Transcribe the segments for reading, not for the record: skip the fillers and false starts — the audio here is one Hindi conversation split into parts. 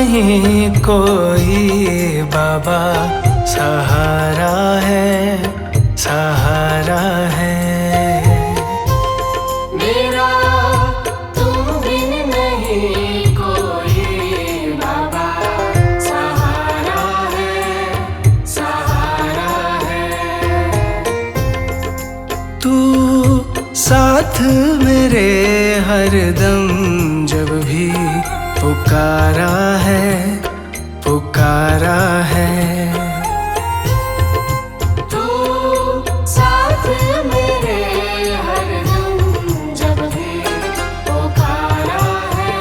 नहीं कोई बाबा, सहारा है, सहारा है। मेरा तुम बिन नहीं कोई बाबा, सहारा है, सहारा है। तू साथ मेरे हरदम, जब भी पुकारा है, पुकारा है। तू साथ मेरे हरदम, जब भी पुकारा है,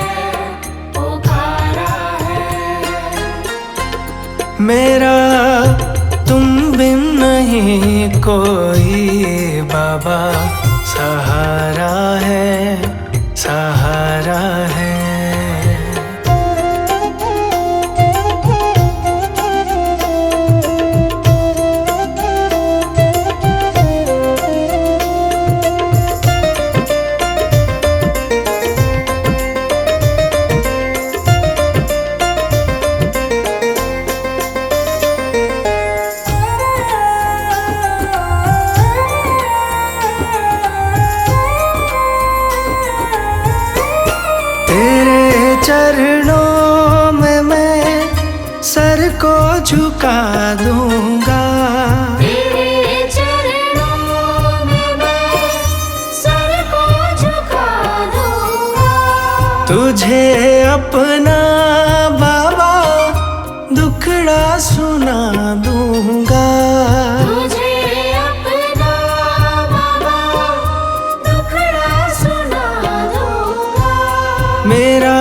पुकारा है। मेरा तुम बिन नहीं कोई बाबा, सहारा है, सहारा है। तेरे चरणों में मैं सर को झुका दूंगा, तेरे चरणों में मैं सर को झुका दूंगा। तुझे अपना बाबा दुखड़ा सुना दूंगा। तुझे अपना बाबा दुखड़ा सुना दूंगा। मेरा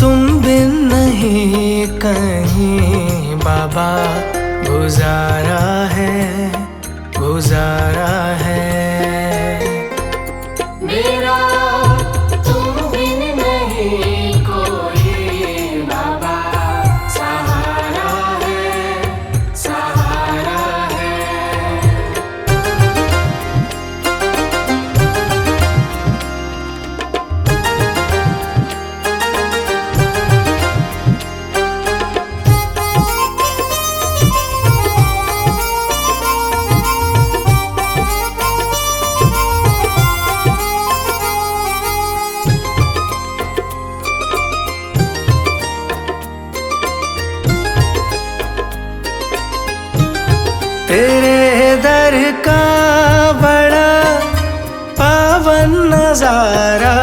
तुम बिन नहीं कहीं बाबा, गुजारा है, गुजारा है। मेरा तुम बिन नहीं कोई बाबा, सहारा है, सहारा है। तेरे दर का बड़ा पावन नजारा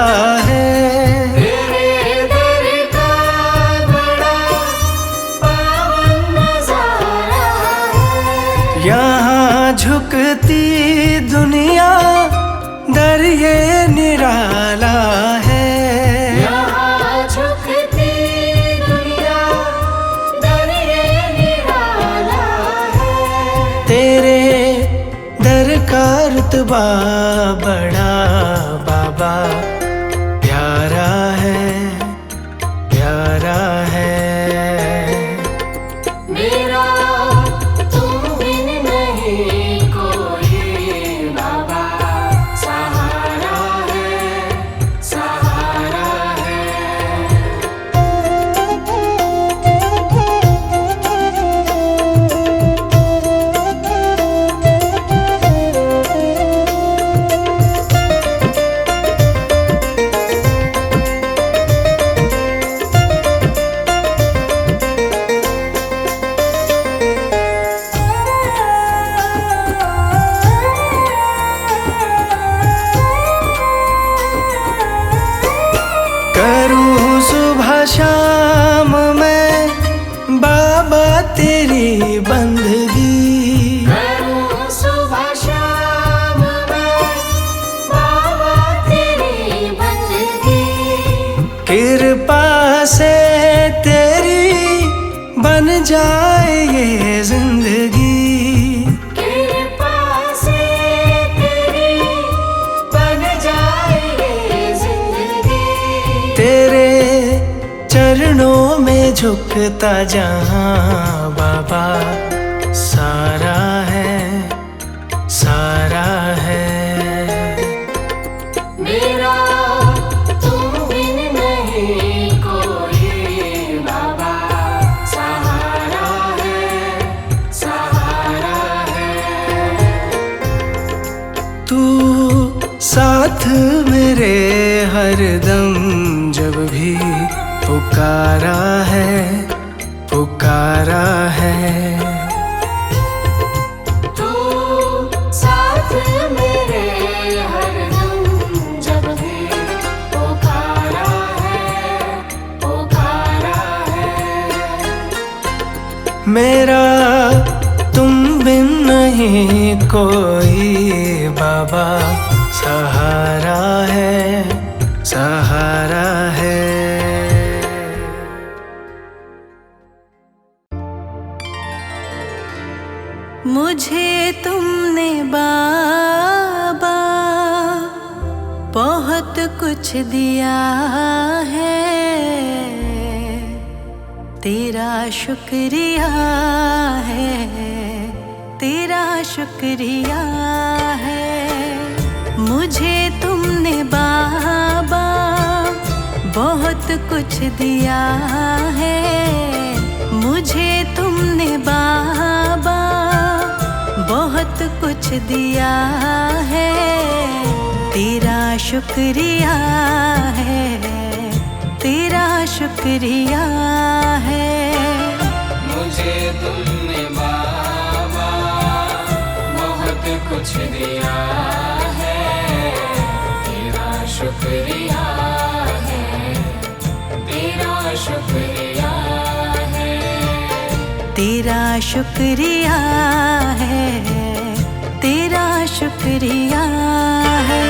है, तेरे दर का बड़ा पावन नजारा है। यहाँ झुकती दुनिया दर ये निराला है। यहाँ झुकती दुनिया दर ये निराला है। तेरे दर का रुतबा बड़ा बाबा, प्यारा है, प्यारा है। मेरा तुम बिन नहीं कोई बाबा, सहारा है, सहारा है। करूँ सुबह शाम मैं बाबा तेरी बंदगी, करूँ सुबह शाम मैं बाबा तेरी बंदगी। कृपा से तेरी बन जाए ये जिंदगी। कृपा से तेरी बन जाए ये जिंदगी। तेरे चरणों में झुकता जहाँ बाबा, सारा है, सारा है। मेरा तुम बिन नहीं कोई बाबा, रे हरदम जब भी पुकारा है, पुकारा है। तू साथ मेरे हरदम जब भी पुकारा है, पुकारा है। मेरा तुम बिन नहीं कोई बाबा, सहारा है, सहारा है। मुझे तुमने बाबा बहुत कुछ दिया है, तेरा शुक्रिया है, तेरा शुक्रिया है। मुझे तुमने बाबा बहुत कुछ दिया है, मुझे तुमने बाबा बहुत कुछ दिया है, तेरा शुक्रिया है, तेरा शुक्रिया है। मुझे तुमने बाबा बहुत कुछ दिया है, तेरा शुक्रिया है, तेरा शुक्रिया है। तेरा शुक्रिया है, तेरा शुक्रिया है।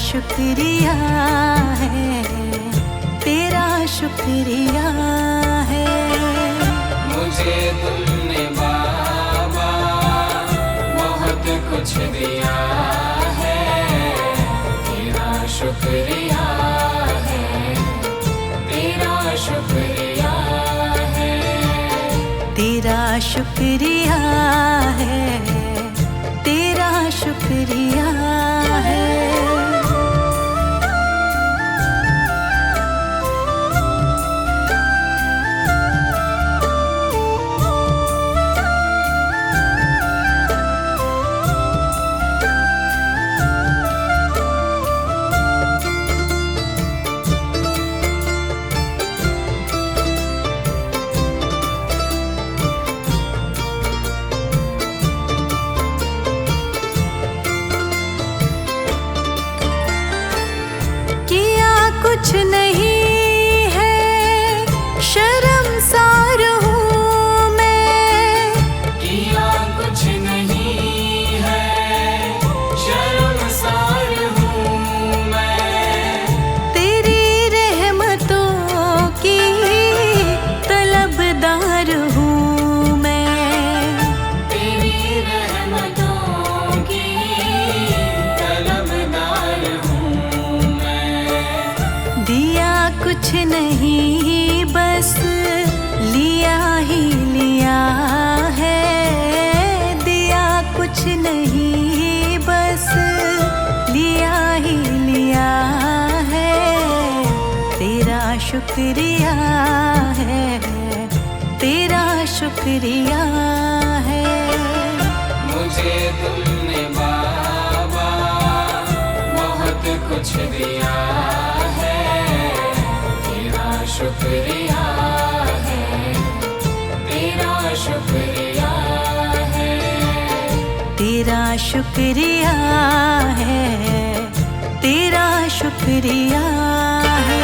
शुक्रिया है, तेरा शुक्रिया है। मुझे तुमने बाबा बहुत कुछ दिया है, तेरा शुक्रिया है, तेरा शुक्रिया है। तेरा शुक्रिया है, तेरा शुक्रिया है। कुछ नहीं है, शर्मसार हूँ मैं। किया कुछ नहीं है, शर्मसार हूँ मैं। तेरी रहमतों की तलबदार हूँ मैं। तेरी रहमतों की तलबदार हूँ मैं। दिया कुछ नहीं, बस लिया ही लिया है। दिया कुछ नहीं, बस लिया ही लिया है। तेरा शुक्रिया है, तेरा शुक्रिया है। मुझे तुमने दिया है, तेरा शुक्रिया है, तेरा शुक्रिया है, तेरा शुक्रिया है, तेरा शुक्रिया है।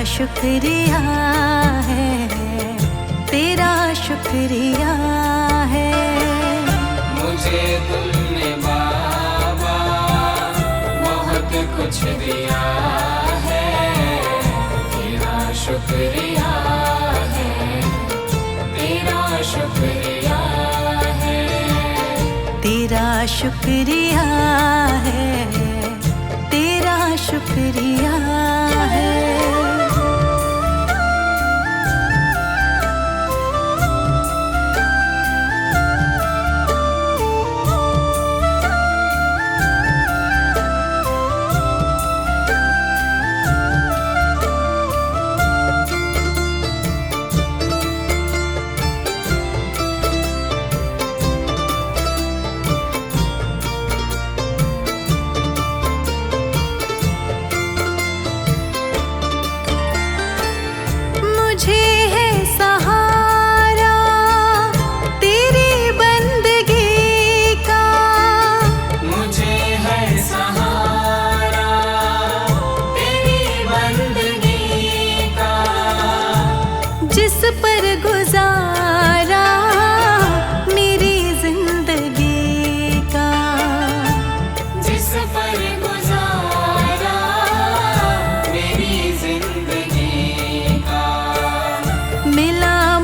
शुक्रिया है, तेरा शुक्रिया है। मुझे तुमने बाबा बहुत कुछ दिया है, तेरा शुक्रिया है, तेरा शुक्रिया है, तेरा शुक्रिया है, तेरा शुक्रिया है।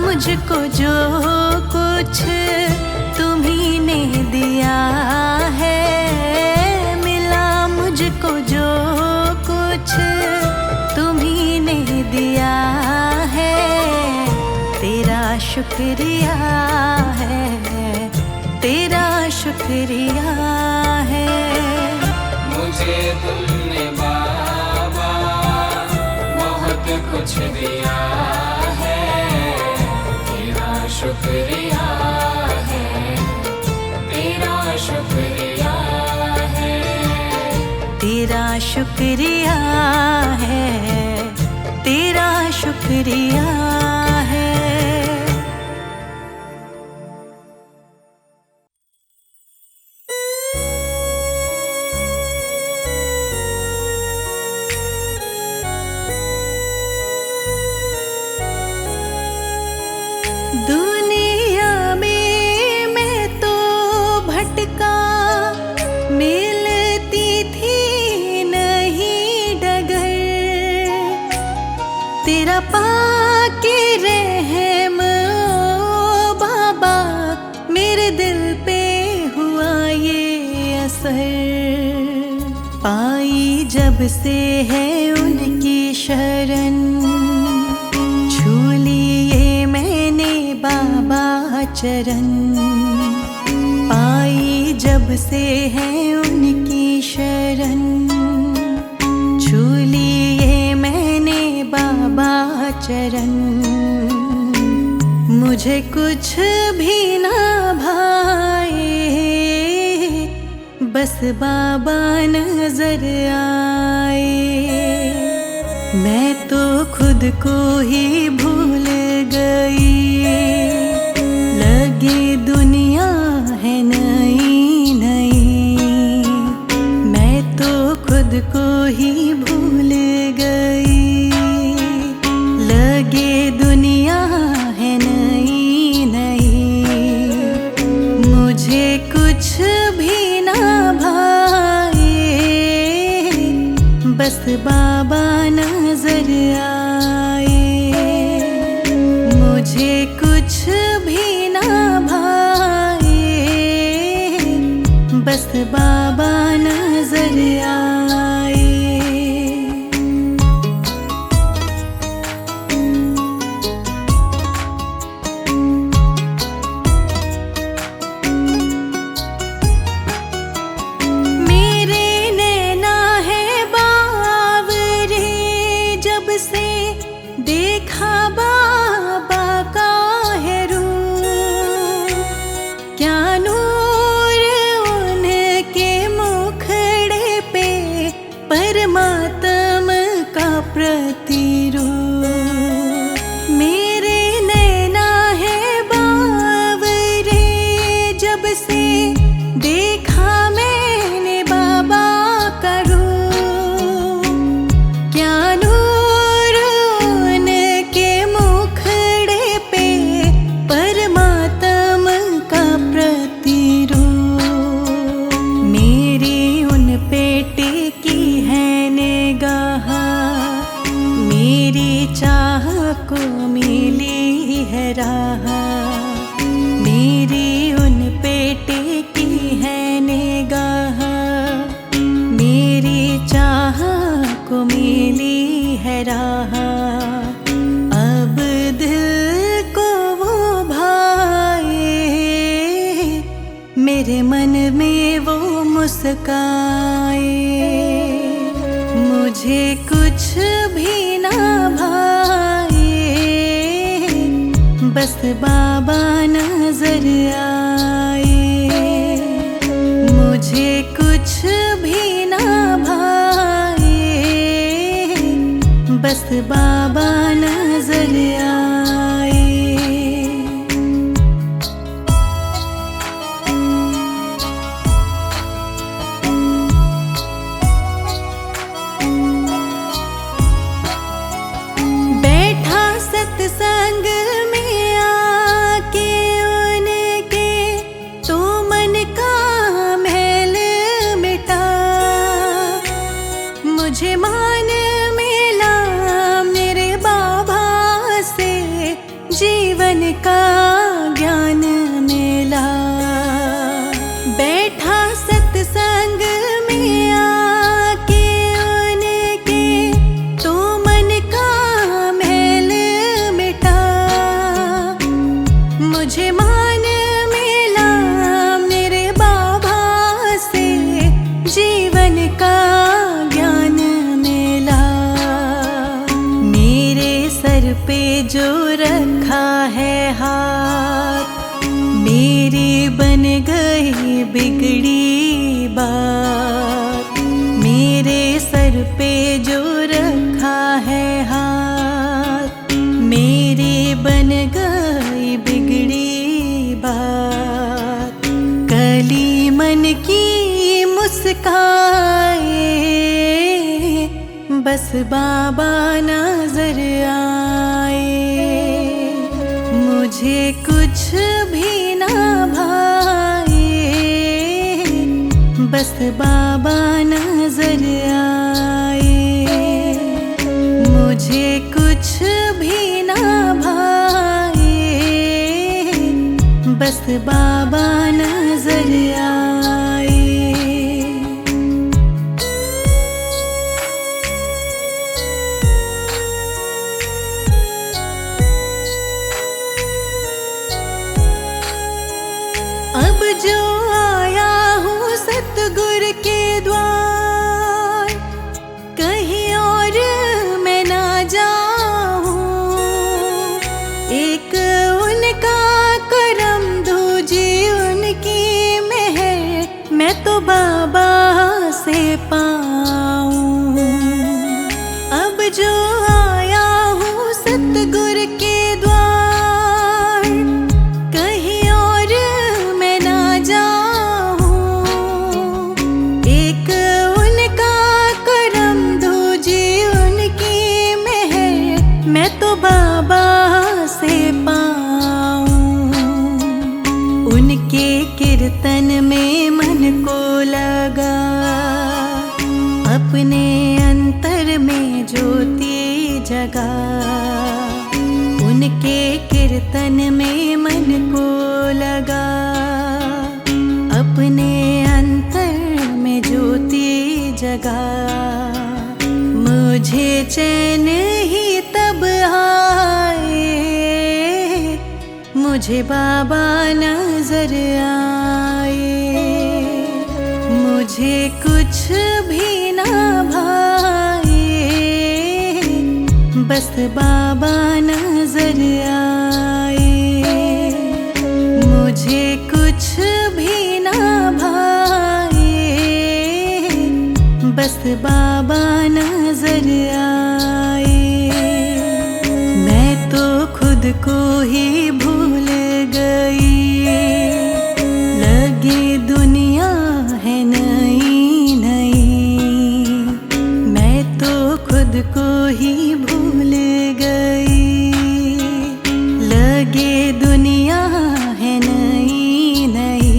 मुझको जो कुछ तुम्ही ने दिया है, मिला मुझको जो कुछ तुम्ही ने दिया है, तेरा शुक्रिया है, तेरा शुक्रिया है। मुझे तुमने बाबा बहुत कुछ दिया है, शुक्रिया है, तेरा शुक्रिया है, तेरा शुक्रिया है, तेरा शुक्रिया है। तेरा पाके रहम ओ बाबा मेरे दिल पे हुआ ये असर, पाई जब से है उनकी शरण, छू लिए मैंने बाबा चरण, पाई जब से है उनकी शरण, छू लिए मैंने बाबा चरण, मुझे कुछ भी ना भाए बस बाबा नजर आए। मैं तो खुद को ही भूल गई, लगी दुनिया है नई नई। मैं तो खुद को ही भूल गई, लगे दुनिया है नई नई। मुझे कुछ भी ना भाए, बस बाबा नजर आए। मुझे कुछ भी ना भाए, बस बाबा नजर आए। मेरे नैना है बावरे, जब से देखा बाबा का है रूप। क्या नूर उनके मुखड़े पे, परमात्मा का प्रतिरूप। मेरे नैना है बावरे, जब से देखा मैंने बाबा का रूप। क्या नूर उनके मुखड़े पे, परमात्मा का प्रतिरूप। मेरी उन पे टिकी है निगाह, मेरी चाह को मिली है राह। मेरी उन पे टिकी है निगाह, मेरी चाह को मिली है राह। अब दिल को वो भाए, मेरे मन में वो मुस्काए। मुझे कुछ भी ना भाए, बस बाबा नजर आए। मुझे कुछ भी ना भाए, बस बाबा नजर आए। बैठा सत्संग में आके उनके, तो मन का मैल मिटा। मुझे मान मिला मेरे बाबा से, जीवन का ज्ञान मिला। बैठा सत्संग में आके उनके, तो मन का मैल मिटा। मुझे मान मिला मेरे बाबा से, जीवन का ज्ञान मिला। मेरे सर पे जो रखा है हाथ, मेरी बन गई बिगड़ी बात। मेरे सर पे जो रखा है हाथ, मेरी बन गई बिगड़ी बात। कली मन की मुस्काए, बस बाबा नजर आए। मुझे कुछ भी ना भाए, बस बाबा नजर आए। मुझे कुछ भी ना भाए, बस बाबा नजर आए। अब जो आया हूँ सतगुर के द्वार, कहीं और मैं ना जाऊँ। एक उनका करम, दूजी उनकी लगा, अपने अंतर में ज्योति जगा। उनके कीर्तन में मन को लगा, अपने अंतर में ज्योति जगा। मुझे चैन ही तब आए, मुझे बाबा नजर आए। मुझे कुछ भी ना भाए, बस बाबा नजर आए। मुझे कुछ भी ना भाए, बस बाबा नजर आए। मैं तो खुद को ही भूल गई, लगी दुनिया है नई नई। मैं तो खुद को ही भूल गई, लगे दुनिया है नई नई।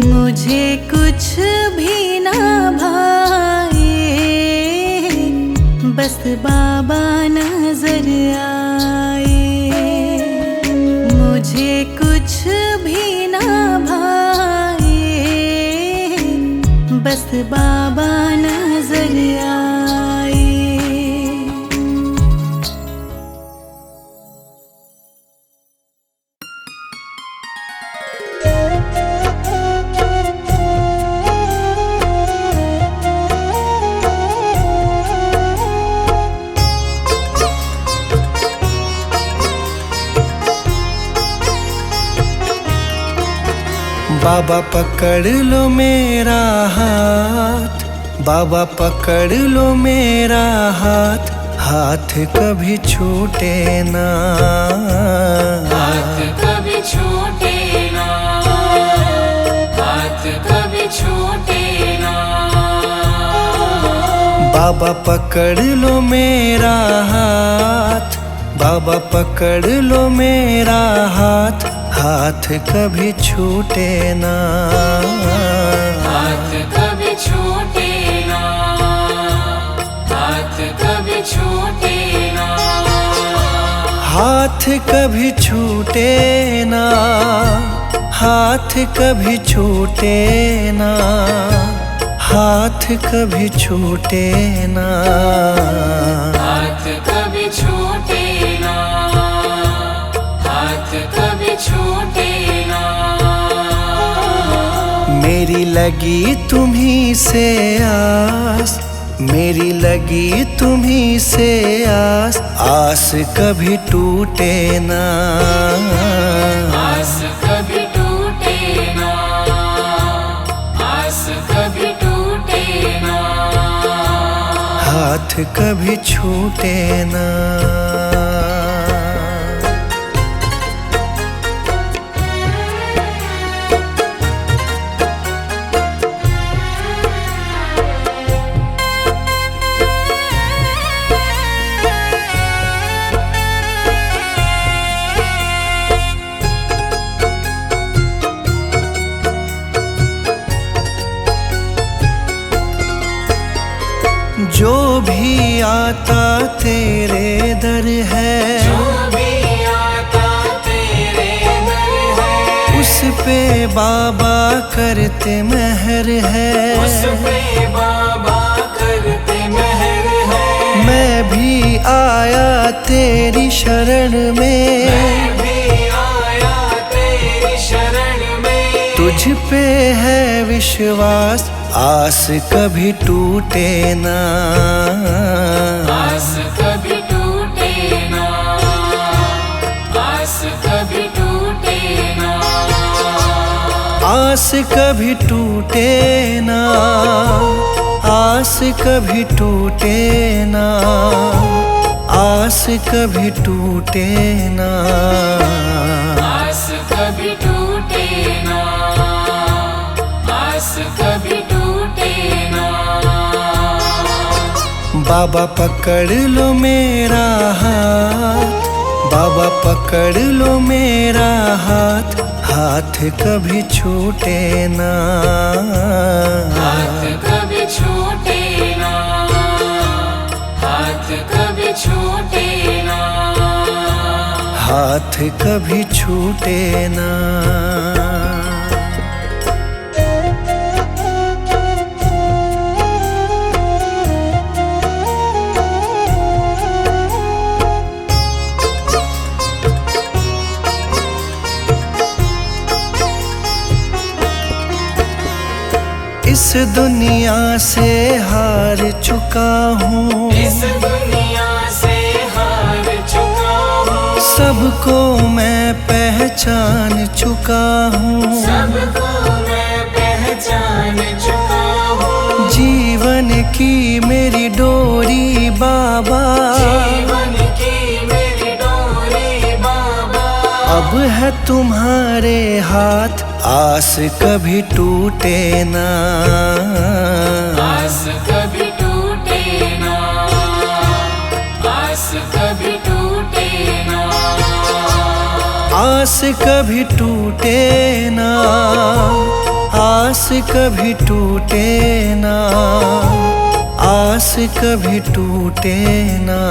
मुझे कुछ भी ना भाए, बस बाबा नजर आए। मुझे कुछ भी ना भाए, बस बाबा नजर आए। बाबा पकड़ लो मेरा हाथ, बाबा पकड़ लो मेरा हाथ, हाथ कभी छूटे ना। हाथ कभी छूटे ना, हाथ कभी छूटे ना। बाबा पकड़ लो मेरा हाथ, बाबा पकड़ लो मेरा हाथ, हाथ कभी छूटे ना। हाथ कभी छूटे ना, हाथ कभी छूटे ना। हाथ कभी छूटे ना, हाथ कभी छूटे ना, हाथ कभी छूटे ना। हाथ कभी छूटे ना, हाथ कभी छूटे ना। मेरी लगी तुम्हीं से आस, मेरी लगी तुम्हीं से आस, आस कभी टूटे ना। आस कभी टूटे ना, आस कभी टूटे ना। हाथ कभी छूटे ना। जो भी आता तेरे दर है, जो भी आता तेरे दर है, उस पे बाबा करते मेहर है। उस पे बाबा करते मेहर है। मैं भी आया तेरी शरण में, मैं भी आया तेरी शरण में। तुझ पे है विश्वास, आस कभी टूटे ना। आस कभी टूटे ना, आस कभी टूटे ना। आस कभी टूटे ना, आस कभी टूटे ना, आस कभी टूटे ना। आस कभी टूटे ना, आस कभी टूटे ना। बाबा पकड़ लो मेरा हाथ, बाबा पकड़ लो मेरा हाथ, हाथ कभी छूटे ना, हाथ कभी छूटे ना, हाथ कभी छूटे ना, हाथ कभी छूटे ना। इस दुनिया से हार चुका हूँ, इस दुनिया से हार चुका हूँ, सबको मैं पहचान चुका हूँ, सबको मैं पहचान चुका हूँ। जीवन की मेरी डोरी बाबा, जीवन की मेरी डोरी बाबा, अब है तुम्हारे हाथ, आस कभी टूटे ना, आस कभी टूटे ना, आस कभी टूटे ना, आस कभी टूटे ना, आस कभी टूटे ना, आस कभी टूटे ना,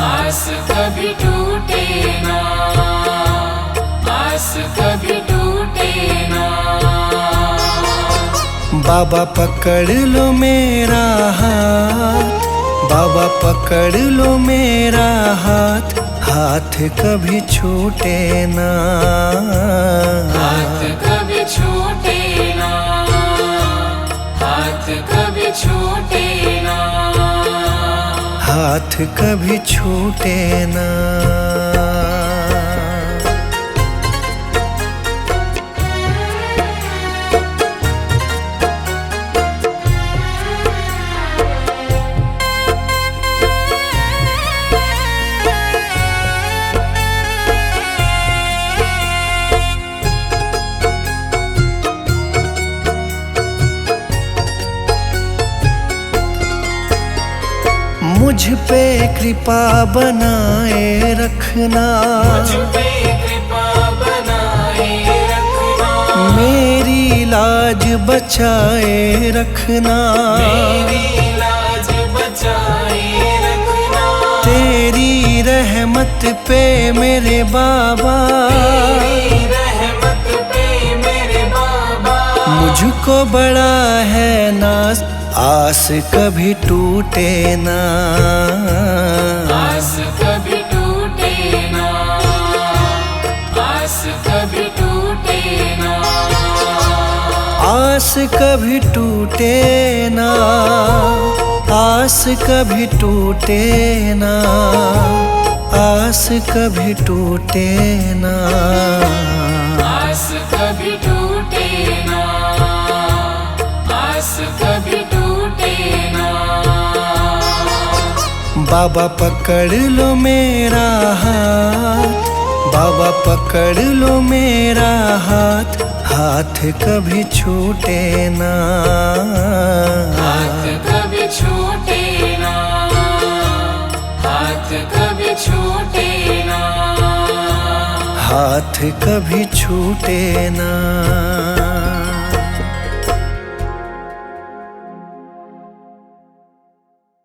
आस कभी टूटे ना, आस कभी टूटे ना। बाबा पकड़ लो मेरा हाथ, बाबा पकड़ लो मेरा हाथ, हाथ कभी छूटे ना, हाथ कभी छूटे ना, हाथ कभी छूटे ना, हाथ कभी छूटे ना। मुझ पे कृपा बनाए रखना, मुझ पे कृपा बनाए रखना, मेरी लाज बचाए रखना, मेरी लाज बचाए रखना, तेरी रहमत पे मेरे बाबा, तेरी रहमत पे मेरे बाबा, मुझको बड़ा है नाज, आस कभी टूटे ना, आस कभी टूटे ना, आस कभी टूटे ना, आस कभी टूटे ना, आस कभी टूटे ना, आस कभी टूटे ना, आस कभी टूटे ना, आस कभी टूटे ना। बाबा पकड़ लो मेरा हाथ, बाबा पकड़ लो मेरा हाथ, हाथ कभी छूटे ना, हाथ कभी छूटे ना, हाथ कभी छूटे ना, हाथ कभी छूटे ना।